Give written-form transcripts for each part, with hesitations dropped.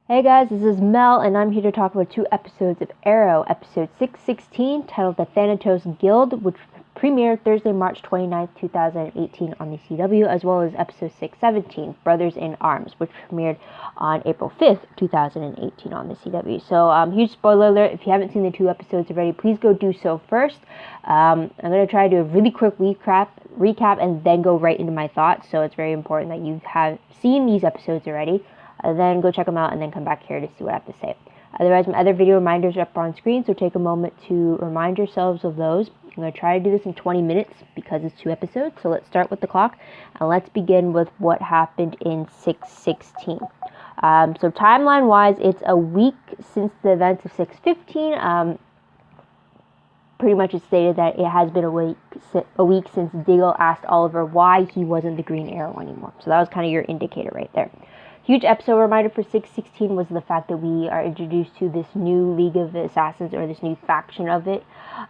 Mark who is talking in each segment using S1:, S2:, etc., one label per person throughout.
S1: Hey guys, this is Mel, and I'm here to talk about two episodes of Arrow. Episode 616, titled The Thanatos Guild, which premiered Thursday, March 29th, 2018 on the CW, as well as episode 617, Brothers in Arms, which premiered on April 5th, 2018 on the CW. So, huge spoiler alert, if you haven't seen the two episodes already, please go do so first. I'm going to try to do a really quick recap and then go right into my thoughts, so it's very important that you have seen these episodes already. Then go check them out and then come back here to see what I have to say. Otherwise, my other video reminders are up on screen, so take a moment to remind yourselves of those. I'm going to try to do this in 20 minutes because it's two episodes, so let's start with the clock, and let's begin with what happened in 616. So timeline-wise, it's a week since the events of 615. Pretty much it's stated that it has been a week since Diggle asked Oliver why he wasn't the Green Arrow anymore. So that was kind of your indicator right there. Huge episode reminder for 616 was the fact that we are introduced to this new League of Assassins, or this new faction of it.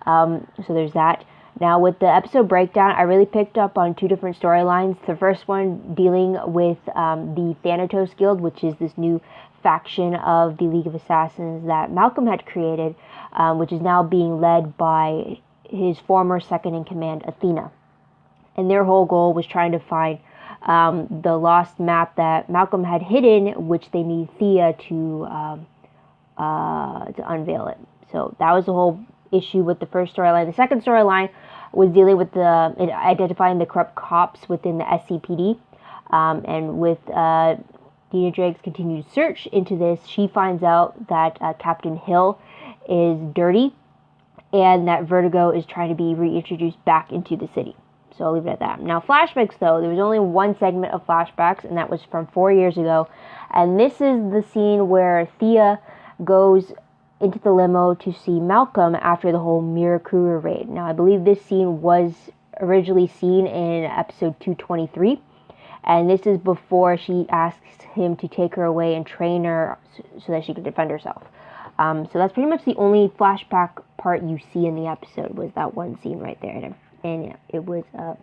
S1: So there's that. Now with the episode breakdown, I really picked up on two different storylines. The first one dealing with the Thanatos Guild, which is this new faction of the League of Assassins that Malcolm had created, which is now being led by his former second-in-command, Athena. And their whole goal was trying to find the lost map that Malcolm had hidden, which they need Thea to unveil it. So that was the whole issue with the first storyline. The second storyline was dealing with identifying the corrupt cops within the SCPD, and with Dina Drake's continued search into this, she finds out that Captain Hill is dirty, and that Vertigo is trying to be reintroduced back into the city. So I'll leave it at that. Now, flashbacks, though, there was only one segment of flashbacks, and that was from 4 years ago. And this is the scene where Thea goes into the limo to see Malcolm after the whole Mirror Kruger raid. Now, I believe this scene was originally seen in episode 223. And this is before she asks him to take her away and train her so that she can defend herself. So that's pretty much the only flashback part you see in the episode, was that one scene right there. And yeah, it was a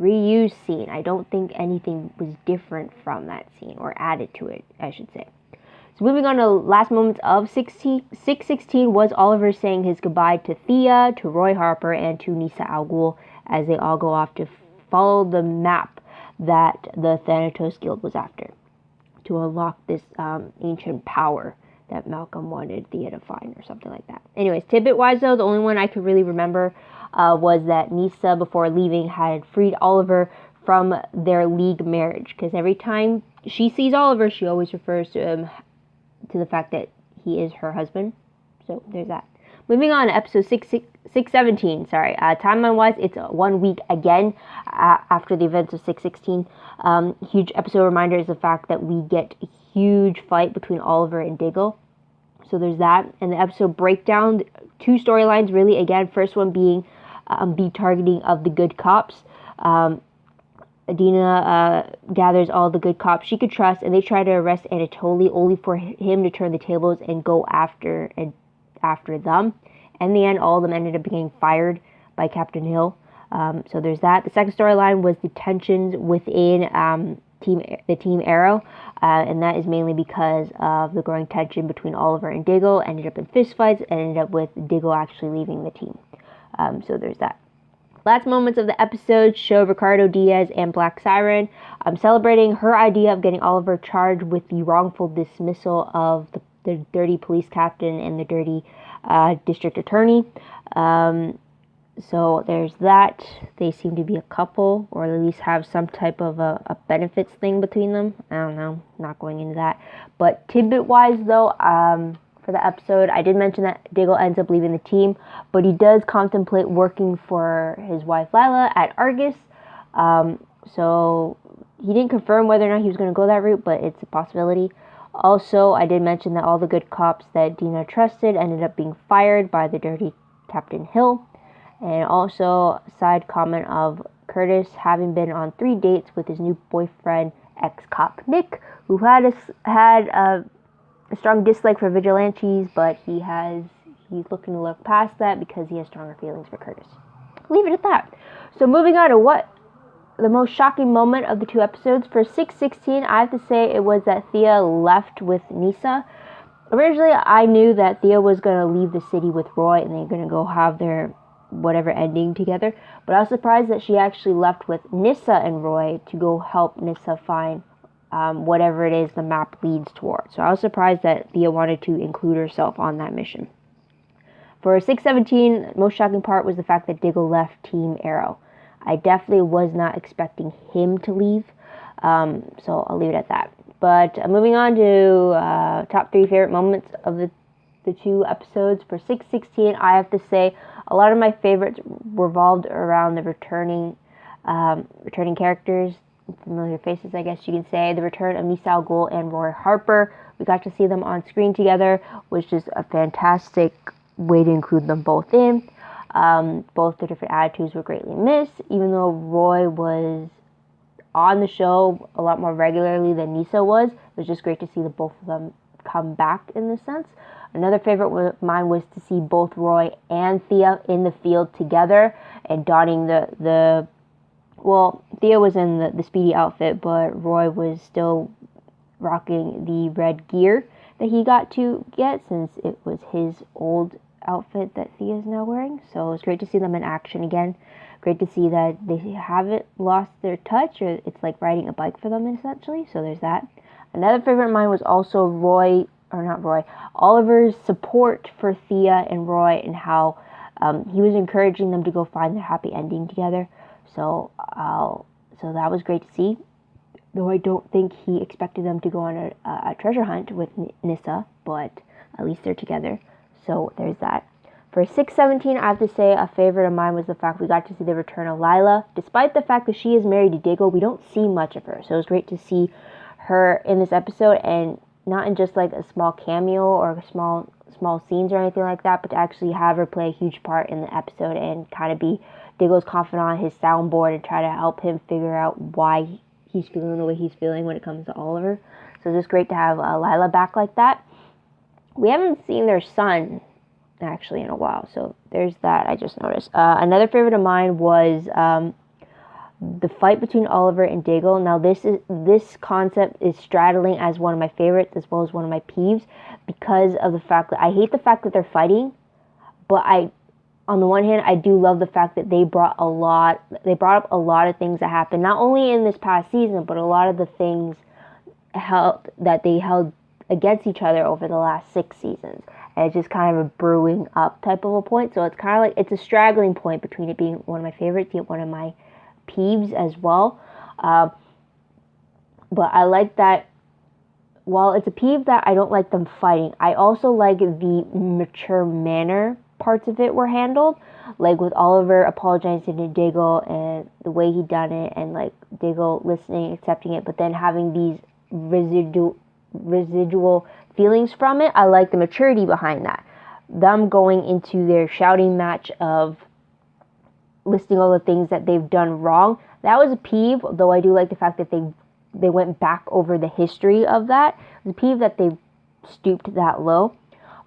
S1: reused scene. I don't think anything was different from that scene, or added to it, I should say. So moving on to last moments of 616 was Oliver saying his goodbye to Thea, to Roy Harper, and to Nyssa Al Ghul, as they all go off to follow the map that the Thanatos Guild was after, to unlock this ancient power that Malcolm wanted Thea to find, or something like that. Anyways, tidbit-wise, though, the only one I could really remember was that Nyssa, before leaving, had freed Oliver from their league marriage, because every time she sees Oliver, she always refers to him, to the fact that he is her husband. So there's that. Moving on to episode 617, timeline-wise, it's 1 week again after the events of 616. Huge episode reminder is the fact that we get a huge fight between Oliver and Diggle. So there's that. And the episode breakdown, two storylines really. Again, first one being the targeting of the good cops. Adina gathers all the good cops she could trust, and they try to arrest Anatoly, only for him to turn the tables and go after them. In the end, all of them ended up being fired by Captain Hill. So there's that. The second storyline was the tensions within Team Arrow, and that is mainly because of the growing tension between Oliver and Diggle. Ended up in fistfights, and ended up with Diggle actually leaving the team. So there's that. Last moments of the episode show Ricardo Diaz and Black Siren celebrating her idea of getting Oliver charged with the wrongful dismissal of the dirty police captain and the dirty district attorney. So there's that. They seem to be a couple, or at least have some type of a benefits thing between them. I don't know, not going into that. But tidbit-wise, though, for the episode, I did mention that Diggle ends up leaving the team, but he does contemplate working for his wife Lila at Argus. So he didn't confirm whether or not he was going to go that route, but it's a possibility. Also, I did mention that all the good cops that Dina trusted ended up being fired by the dirty Captain Hill. And also, side comment of Curtis having been on 3 dates with his new boyfriend, ex-cop Nick, who had a strong dislike for vigilantes, but he's looking to look past that because he has stronger feelings for Curtis. Leave it at that. So moving on to what the most shocking moment of the 2 episodes, for 6/16, I have to say it was that Thea left with Nisa. Originally, I knew that Thea was going to leave the city with Roy and they're going to go have their whatever ending together. But I was surprised that she actually left with Nissa and Roy to go help Nissa find whatever it is the map leads towards. So I was surprised that Thea wanted to include herself on that mission. For 6/17, most shocking part was the fact that Diggle left Team Arrow. I definitely was not expecting him to leave, so I'll leave it at that. But moving on to top 3 favorite moments of the 2 episodes. For 6/16, I have to say a lot of my favorites revolved around the returning characters, familiar faces, I guess you can say. The return of Miss Al Ghul and Roy Harper. We got to see them on screen together, which is a fantastic way to include them both in. Both their different attitudes were greatly missed, even though Roy was on the show a lot more regularly than Nisa was. It was just great to see the both of them come back in this sense. Another favorite of mine was to see both Roy and Thea in the field together and donning well, Thea was in the speedy outfit, but Roy was still rocking the red gear that he got to get since it was his old outfit that Thea is now wearing. So it was great to see them in action again. Great to see that they haven't lost their touch, or it's like riding a bike for them essentially. So there's that. Another favorite of mine was also Oliver's support for Thea and Roy and how he was encouraging them to go find their happy ending together. So that was great to see. Though I don't think he expected them to go on a treasure hunt with Nissa, but at least they're together. So there's that. For 6/17, I have to say a favorite of mine was the fact we got to see the return of Lila. Despite the fact that she is married to Diggle, we don't see much of her. So it was great to see her in this episode, and not in just like a small cameo or small scenes or anything like that, but to actually have her play a huge part in the episode and kind of be Diggle's confidant, his soundboard, and try to help him figure out why he's feeling the way he's feeling when it comes to Oliver. So it's just great to have Lila back like that. We haven't seen their son actually in a while, so there's that. I just noticed. Another favorite of mine was the fight between Oliver and Diggle. Now this concept is straddling as one of my favorites as well as one of my peeves, because of the fact that I hate the fact that they're fighting, but on the one hand, I do love the fact that they brought up a lot of things that happened, not only in this past season, but a lot of the things that they held against each other over the last 6 seasons. And it's just kind of a brewing up type of a point. So it's kind of like, it's a straggling point between it being one of my favorites, yet one of my peeves as well. But I like that, while it's a peeve that I don't like them fighting, I also like the mature manner parts of it were handled, like with Oliver apologizing to Diggle and the way he done it, and like Diggle listening, accepting it, but then having these residual feelings from it. I like the maturity behind that. Them going into their shouting match of listing all the things that they've done wrong, that was a peeve, though I do like the fact that they went back over the history of that. It was a peeve that they stooped that low.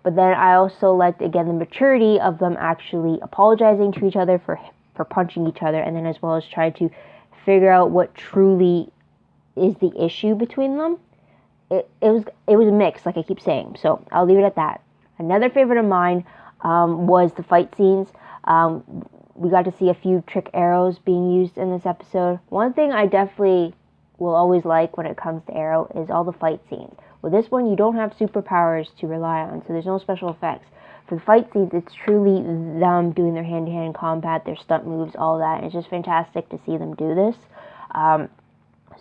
S1: But then I also liked, again, the maturity of them actually apologizing to each other for punching each other, and then as well as trying to figure out what truly is the issue between them. It was a mix, like I keep saying, so I'll leave it at that. Another favorite of mine was the fight scenes. We got to see a few trick arrows being used in this episode. One thing I definitely will always like when it comes to Arrow is all the fight scenes. With this one, you don't have superpowers to rely on, so there's no special effects. For the fight scenes, it's truly them doing their hand-to-hand combat, their stunt moves, all that. And it's just fantastic to see them do this.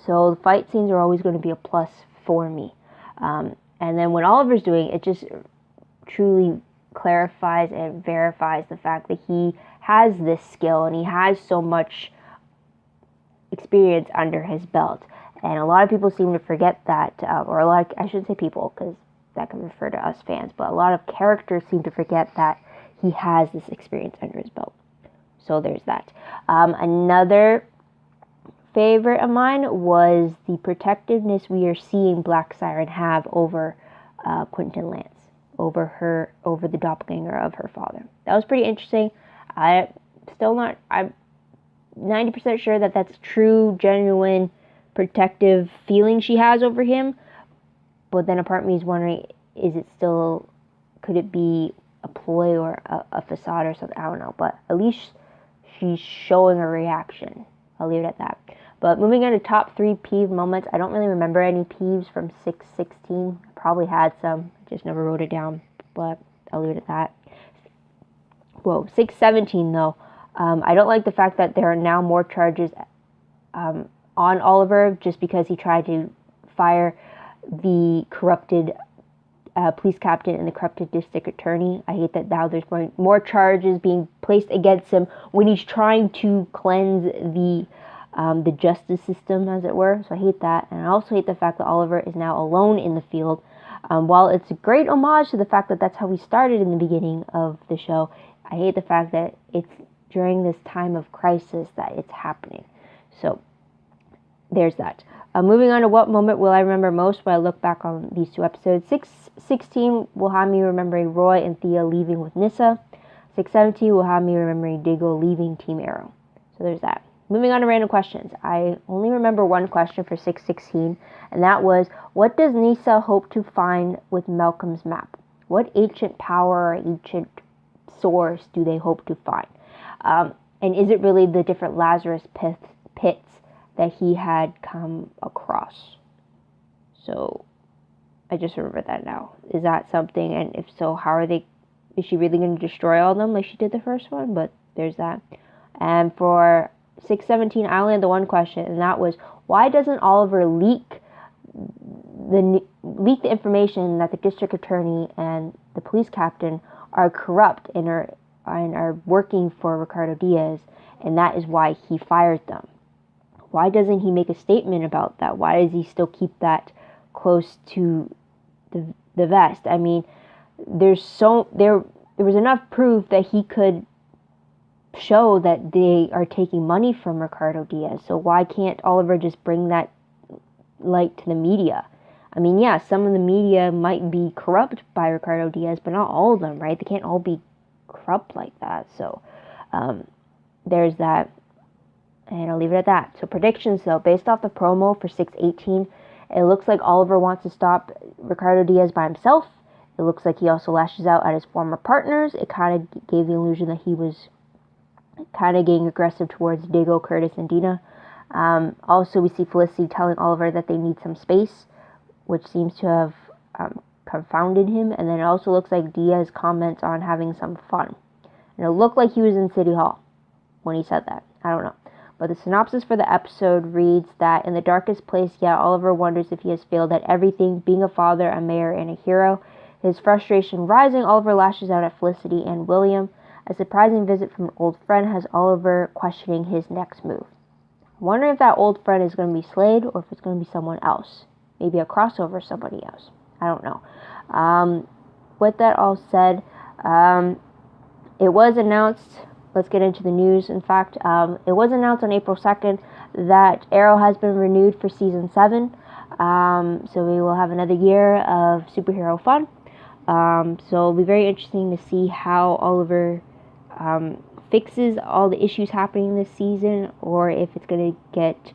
S1: So the fight scenes are always going to be a plus for me. And then when Oliver's doing it, it just truly clarifies and verifies the fact that he has this skill and he has so much experience under his belt. And a lot of people seem to forget that, I shouldn't say people, because that can refer to us fans, but a lot of characters seem to forget that he has this experience under his belt. So there's that. Another favorite of mine was the protectiveness we are seeing Black Siren have over Quentin Lance, over the doppelganger of her father. That was pretty interesting. I'm 90% sure that that's true, genuine, protective feeling she has over him. But then a part of me is wondering, is it still, could it be a ploy or a facade or something? I don't know. But at least she's showing a reaction. I'll leave it at that. But moving on to top 3 peeve moments. I don't really remember any peeves from 6:16. I probably had some. Just never wrote it down. But I'll leave it at that. Whoa, 6:17 though. I don't like the fact that there are now more charges on Oliver just because he tried to fire the corrupted police captain and the corrupted district attorney. I hate that now there's more charges being placed against him when he's trying to cleanse the justice system, as it were. So I hate that. And I also hate the fact that Oliver is now alone in the field. While it's a great homage to the fact that that's how we started in the beginning of the show, I hate the fact that it's during this time of crisis that it's happening. So there's that. Moving on to what moment will I remember most when I look back on these 2 episodes. 6:16 will have me remembering Roy and Thea leaving with Nyssa. 6:17 will have me remembering Diggle leaving Team Arrow. So there's that. Moving on to random questions. I only remember one question for 6:16, and that was, what does Nyssa hope to find with Malcolm's map? What ancient power or ancient source do they hope to find? And is it really the different Lazarus pits that he had come across? So I just remember that now. Is that something? And if so, how are they? Is she really going to destroy all of them like she did the first one? But there's that. And for 6:17, I only had the one question, and that was, why doesn't Oliver leak the information that the district attorney and the police captain are corrupt and are working for Ricardo Diaz, and that is why he fired them? Why doesn't he make a statement about that? Why does he still keep that close to the vest? I mean, there was enough proof that he could show that they are taking money from Ricardo Diaz. So why can't Oliver just bring that light to the media? I mean, yeah, some of the media might be corrupt by Ricardo Diaz, but not all of them, right? They can't all be corrupt like that. So there's that. And I'll leave it at that. So predictions, though, based off the promo for 6:18, it looks like Oliver wants to stop Ricardo Diaz by himself. It looks like he also lashes out at his former partners. It kind of gave the illusion that he was kind of getting aggressive towards Diggle, Curtis, and Dina. Also, we see Felicity telling Oliver that they need some space, which seems to have confounded him. And then it also looks like Diaz comments on having some fun. And it looked like he was in City Hall when he said that. I don't know. But the synopsis for the episode reads that in the darkest place yet, Oliver wonders if he has failed at everything, being a father, a mayor, and a hero. His frustration rising, Oliver lashes out at Felicity and William. A surprising visit from an old friend has Oliver questioning his next move. I'm wondering if that old friend is going to be Slade or if it's going to be someone else. Maybe a crossover somebody else. I don't know. With that all said, it was announced... Let's get into the news. In fact, it was announced on April 2nd that Arrow has been renewed for Season 7. So we will have another year of superhero fun. So it'll be very interesting to see how Oliver fixes all the issues happening this season, or if it's going to get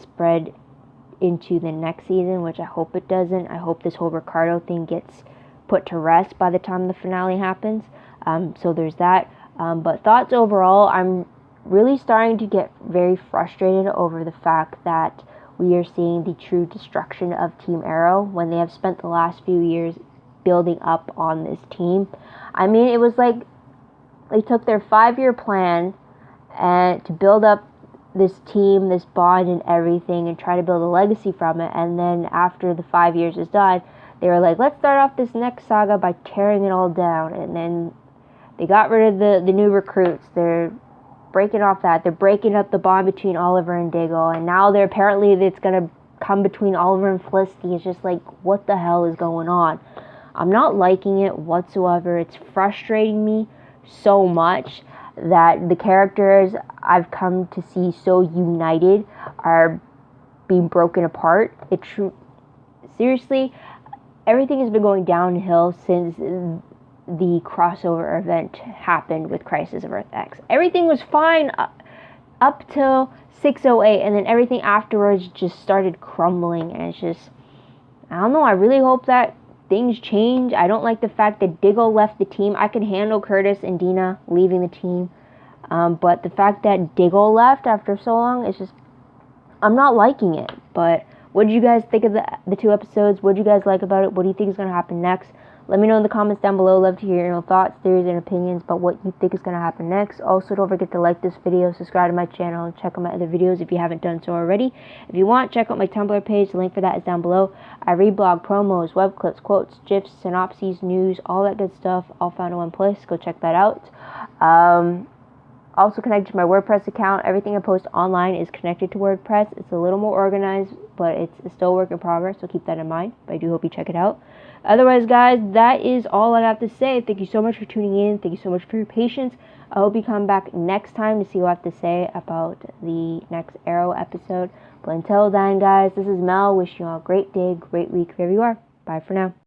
S1: spread into the next season, which I hope it doesn't. I hope this whole Ricardo thing gets put to rest by the time the finale happens. So there's that. But thoughts overall, I'm really starting to get very frustrated over the fact that we are seeing the true destruction of Team Arrow when they have spent the last few years building up on this team. I mean, it was like they took their 5-year plan and to build up this team, this bond and everything, and try to build a legacy from it. And then after the 5 years is done, they were like, let's start off this next saga by tearing it all down. And then they got rid of the new recruits. They're breaking off that. They're breaking up the bond between Oliver and Diggle. And now they're apparently it's going to come between Oliver and Felicity. It's just like, what the hell is going on? I'm not liking it whatsoever. It's frustrating me so much that the characters I've come to see so united are being broken apart. Seriously, everything has been going downhill since the crossover event happened with Crisis of Earth X. Everything was fine up till 6:08, and then everything afterwards just started crumbling, and it's just, I don't know, I really hope that things change. I don't like the fact that Diggle left the team. I can handle Curtis and Dina leaving the team, but the fact that Diggle left after so long, it's just, I'm not liking it. But what did you guys think of the 2 episodes? What did you guys like about it? What do you think is going to happen next? Let me know in the comments down below. Love to hear your thoughts, theories, and opinions about what you think is going to happen next. Also, don't forget to like this video, subscribe to my channel, and check out my other videos if you haven't done so already. If you want, check out my Tumblr page. The link for that is down below. I read blog promos, web clips, quotes, GIFs, synopses, news, all that good stuff, all found in one place. Go check that out. Also connected to my WordPress account. Everything I post online is connected to WordPress. It's a little more organized, but it's still a work in progress, so keep that in mind. But I do hope you check it out. Otherwise, guys, that is all I have to say. Thank you so much for tuning in. Thank you so much for your patience. I hope you come back next time to see what I have to say about the next Arrow episode. But until then, guys, this is Mel. Wishing you all a great day, great week, wherever you are. Bye for now.